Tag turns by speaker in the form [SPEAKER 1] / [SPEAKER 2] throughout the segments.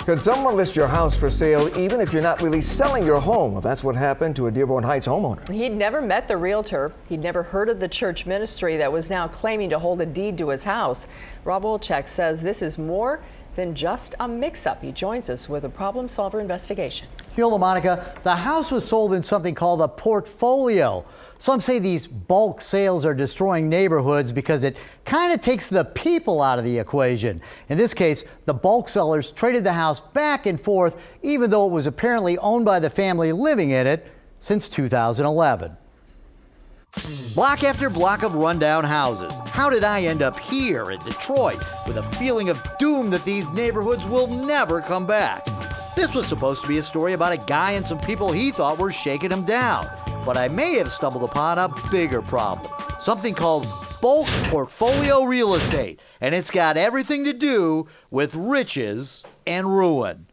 [SPEAKER 1] Could someone list your house for sale even if you're not really selling your home? Well, that's what happened to a Dearborn Heights homeowner.
[SPEAKER 2] He'd never met the realtor. He'd never heard of the church ministry that was now claiming to hold a deed to his house. Rob Wolchek says this is more than just a mix-up. He joins us with a problem solver investigation.
[SPEAKER 3] Yola Monica, the house was sold in something called a portfolio. Some say these bulk sales are destroying neighborhoods because it kind of takes the people out of the equation. In this case, the bulk sellers traded the house back and forth, even though it was apparently owned by the family living in it since 2011. Block after block of rundown houses. How did I end up here in Detroit with a feeling of doom that these neighborhoods will never come back? This was supposed to be a story about a guy and some people he thought were shaking him down. But I may have stumbled upon a bigger problem, something called bulk portfolio real estate, and it's got everything to do with riches and ruin.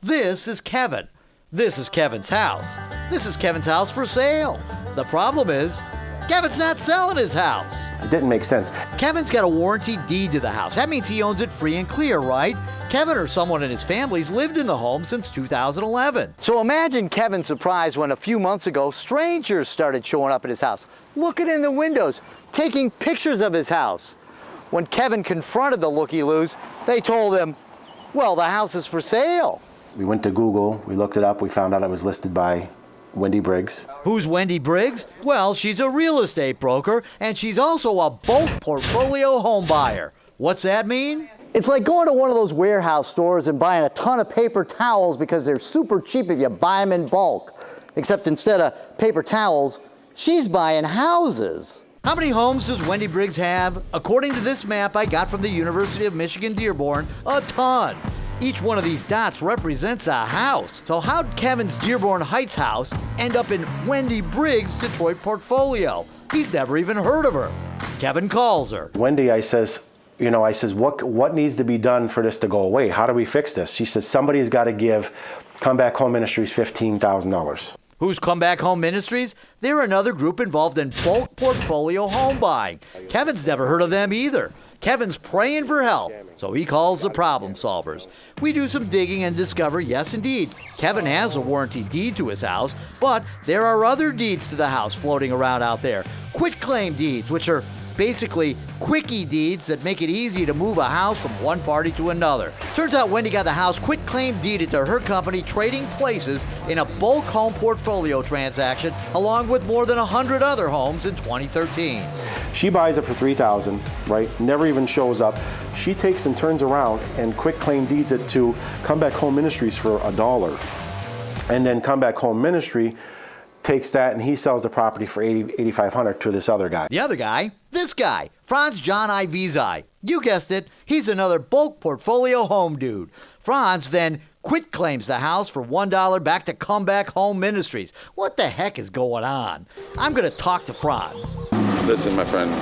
[SPEAKER 3] This is Kevin. This is Kevin's house. This is Kevin's house for sale. The problem is, Kevin's not selling his house.
[SPEAKER 4] It didn't make sense.
[SPEAKER 3] Kevin's got a warranty deed to the house. That means he owns it free and clear, right? Kevin or someone in his family's lived in the home since 2011. So imagine Kevin's surprise when a few months ago, strangers started showing up at his house, looking in the windows, taking pictures of his house. When Kevin confronted the looky-loos, they told him, well, the house is for sale.
[SPEAKER 4] We went to Google, we looked it up, we found out it was listed by Wendy Briggs.
[SPEAKER 3] Who's Wendy Briggs? Well, she's a real estate broker, and she's also a bulk portfolio home buyer. What's that mean? It's like going to one of those warehouse stores and buying a ton of paper towels because they're super cheap if you buy them in bulk. Except instead of paper towels, she's buying houses. How many homes does Wendy Briggs have? According to this map I got from the University of Michigan Dearborn, a ton. Each one of these dots represents a house. So how'd Kevin's Dearborn Heights house end up in Wendy Briggs' Detroit portfolio? He's never even heard of her. Kevin calls her.
[SPEAKER 4] Wendy, I says, what needs to be done for this to go away? How do we fix this? She says, somebody's got to give Come Back Home Ministries $15,000.
[SPEAKER 3] Who's Come Back Home Ministries? They're another group involved in bulk portfolio home buying. Kevin's never heard of them either. Kevin's praying for help, so he calls the problem solvers. We do some digging and discover, yes indeed, Kevin has a warranty deed to his house, but there are other deeds to the house floating around out there. Quitclaim deeds, which are basically quickie deeds that make it easy to move a house from one party to another. Turns out Wendy got the house quitclaim deeded to her company, Trading Places, in a bulk home portfolio transaction, along with more than 100 other homes in 2013.
[SPEAKER 4] She buys it for $3,000, right? Never even shows up. She takes and turns around and quitclaim deeds it to Come Back Home Ministries for $1. And then Come Back Home Ministry takes that and he sells the property for $8,500 to this other guy.
[SPEAKER 3] The other guy? This guy, Franz John I. Vizai. You guessed it, he's another bulk portfolio home dude. Franz then quitclaims the house for $1 back to Come Back Home Ministries. What the heck is going on? I'm gonna talk to Franz.
[SPEAKER 5] Listen, my friend,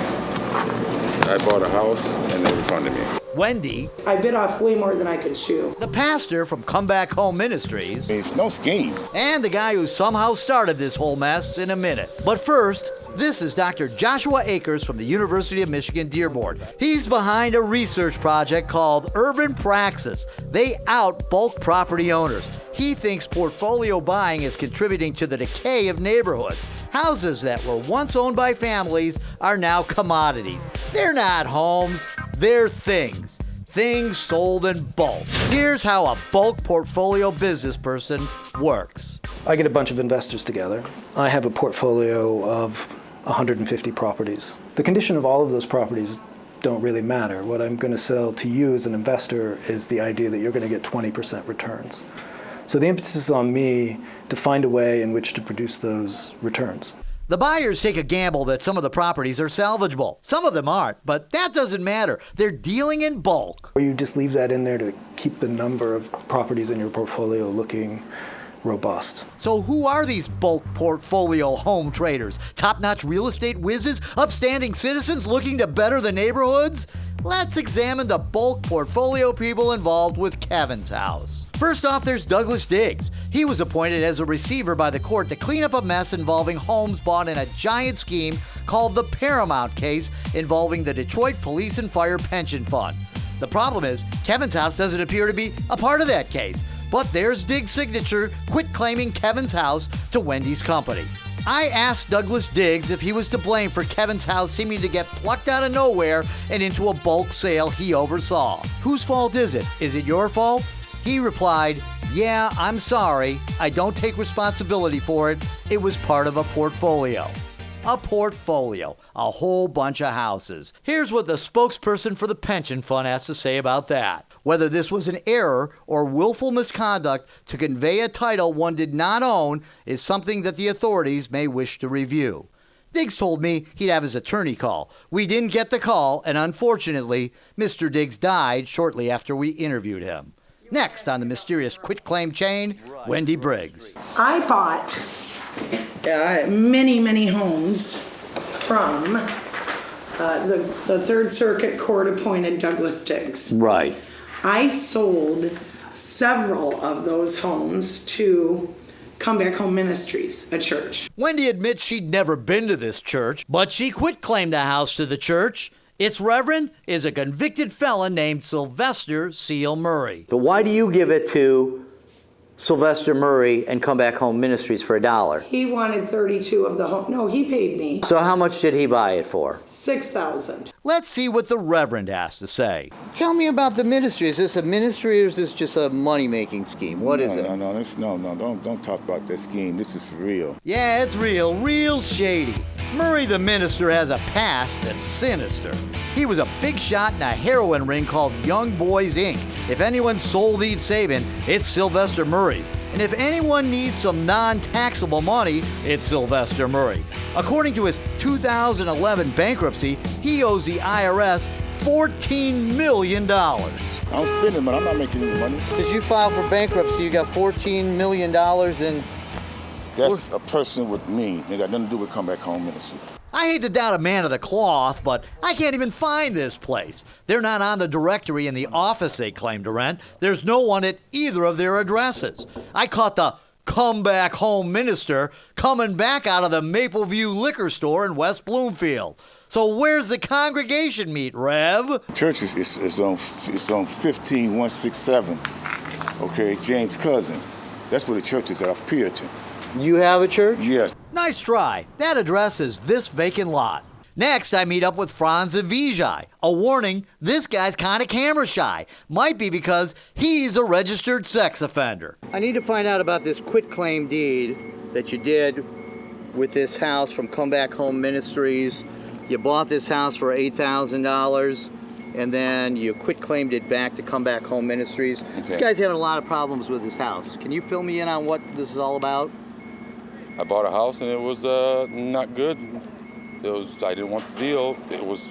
[SPEAKER 5] I bought a house and they refunded me.
[SPEAKER 3] Wendy.
[SPEAKER 6] I bit off way more than I could chew.
[SPEAKER 3] The pastor from Come Back Home Ministries.
[SPEAKER 5] It's no scheme.
[SPEAKER 3] And the guy who somehow started this whole mess in a minute. But first, this is Dr. Joshua Akers from the University of Michigan Dearborn. He's behind a research project called Urban Praxis. They out bulk property owners. He thinks portfolio buying is contributing to the decay of neighborhoods. Houses that were once owned by families are now commodities. They're not homes, they're things. Things sold in bulk. Here's how a bulk portfolio business person works.
[SPEAKER 7] I get a bunch of investors together. I have a portfolio of 150 properties. The condition of all of those properties don't really matter. What I'm going to sell to you as an investor is the idea that you're going to get 20% returns. So the emphasis is on me to find a way in which to produce those returns.
[SPEAKER 3] The buyers take a gamble that some of the properties are salvageable. Some of them aren't, but that doesn't matter. They're dealing in bulk.
[SPEAKER 7] Or you just leave that in there to keep the number of properties in your portfolio looking robust.
[SPEAKER 3] So who are these bulk portfolio home traders? Top-notch real estate whizzes? Upstanding citizens looking to better the neighborhoods? Let's examine the bulk portfolio people involved with Kevin's house. First off, there's Douglas Diggs. He was appointed as a receiver by the court to clean up a mess involving homes bought in a giant scheme called the Paramount case involving the Detroit Police and Fire Pension Fund. The problem is, Kevin's house doesn't appear to be a part of that case. But there's Diggs' signature quit-claiming Kevin's house to Wendy's company. I asked Douglas Diggs if he was to blame for Kevin's house seeming to get plucked out of nowhere and into a bulk sale he oversaw. Whose fault is it? Is it your fault? He replied, "Yeah, I'm sorry. I don't take responsibility for it. It was part of a portfolio." A portfolio, a whole bunch of houses. Here's what the spokesperson for the pension fund has to say about that. Whether this was an error or willful misconduct to convey a title one did not own is something that the authorities may wish to review. Diggs told me he'd have his attorney call. We didn't get the call, and unfortunately, Mr. Diggs died shortly after we interviewed him. Next on the mysterious quitclaim chain, Wendy Briggs.
[SPEAKER 6] I bought many homes from the Third Circuit Court appointed Douglas Diggs.
[SPEAKER 3] Right.
[SPEAKER 6] I sold several of those homes to Come Back Home Ministries, a church.
[SPEAKER 3] Wendy admits she'd never been to this church, but she quitclaimed the house to the church. Its reverend is a convicted felon named Sylvester Seal Murray.
[SPEAKER 8] So why do you give it to Sylvester Murray and Come Back Home Ministries for $1?
[SPEAKER 6] He wanted 32 of the home. No, he paid me
[SPEAKER 8] So how much did he buy it for?
[SPEAKER 6] $6,000.
[SPEAKER 3] Let's see what the reverend has to say. Tell me about the ministry. Is this a ministry or is this just a money-making scheme? What is it?
[SPEAKER 5] Don't talk about that scheme. This is for real.
[SPEAKER 3] Yeah, it's real shady. Murray the minister has a past that's sinister. He was a big shot in a heroin ring called Young Boys Inc. If anyone's soul needs saving, it's Sylvester Murray's. And if anyone needs some non-taxable money, it's Sylvester Murray. According to his 2011 bankruptcy, he owes the IRS $14 million.
[SPEAKER 5] I'm spending, but I'm not making any money.
[SPEAKER 3] Because you filed for bankruptcy, you got $14 million in...
[SPEAKER 5] That's a person with me. They got nothing to do with Come Back Home Ministry.
[SPEAKER 3] I hate to doubt a man of the cloth, but I can't even find this place. They're not on the directory in the office they claim to rent. There's no one at either of their addresses. I caught the Come Back Home minister coming back out of the Mapleview liquor store in West Bloomfield. So where's the congregation meet, Rev?
[SPEAKER 5] Church is on 15167. Okay, James Cousin. That's where the church is at, off Puritan.
[SPEAKER 3] You have a church?
[SPEAKER 5] Yes.
[SPEAKER 3] Nice try. That address is this vacant lot. Next, I meet up with Franz Avijay. A warning, this guy's kind of camera shy. Might be because he's a registered sex offender. I need to find out about this quitclaim deed that you did with this house from Come Back Home Ministries. You bought this house for $8,000 and then you quitclaimed it back to Come Back Home Ministries. Okay. This guy's having a lot of problems with his house. Can you fill me in on what this is all about?
[SPEAKER 5] I bought a house and it was not good. I didn't want the deal. It was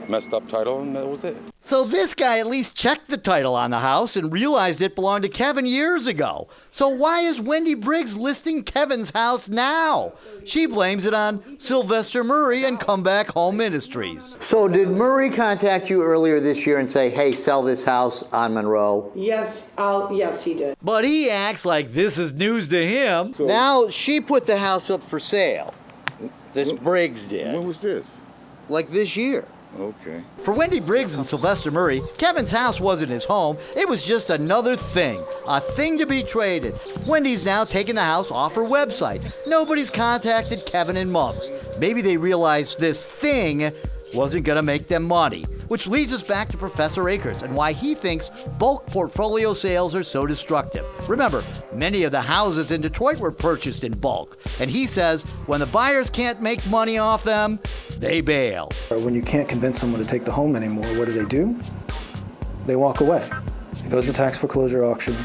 [SPEAKER 5] messed up title and that was it.
[SPEAKER 3] So this guy at least checked the title on the house and realized it belonged to Kevin years ago. So why is Wendy Briggs listing Kevin's house now? She blames it on Sylvester Murray and Come Back Home Ministries.
[SPEAKER 8] So did Murray contact you earlier this year and say, hey, sell this house on Monroe?
[SPEAKER 6] Yes, he did.
[SPEAKER 3] But he acts like this is news to him. So now she put the house up for sale. This Briggs did.
[SPEAKER 5] When was this?
[SPEAKER 3] Like this year.
[SPEAKER 5] Okay.
[SPEAKER 3] For Wendy Briggs and Sylvester Murray, Kevin's house wasn't his home. It was just another thing, a thing to be traded. Wendy's now taken the house off her website. Nobody's contacted Kevin in months. Maybe they realized this thing wasn't going to make them money. Which leads us back to Professor Akers and why he thinks bulk portfolio sales are so destructive. Remember, many of the houses in Detroit were purchased in bulk. And he says when the buyers can't make money off them, they bail.
[SPEAKER 7] When you can't convince someone to take the home anymore, what do? They walk away. It goes to tax foreclosure auction.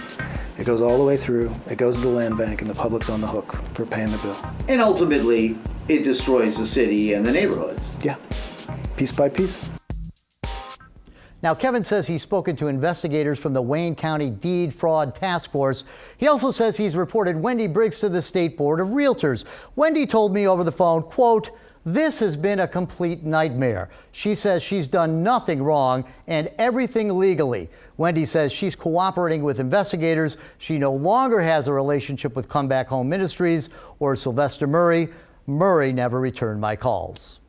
[SPEAKER 7] It goes all the way through. It goes to the land bank, and the public's on the hook for paying the bill.
[SPEAKER 8] And ultimately, it destroys the city and the neighborhoods.
[SPEAKER 7] Yeah, piece by piece.
[SPEAKER 3] Now, Kevin says he's spoken to investigators from the Wayne County Deed Fraud Task Force. He also says he's reported Wendy Briggs to the State Board of Realtors. Wendy told me over the phone, quote, "This has been a complete nightmare." She says she's done nothing wrong and everything legally. Wendy says she's cooperating with investigators. She no longer has a relationship with Come Back Home Ministries or Sylvester Murray. Murray never returned my calls.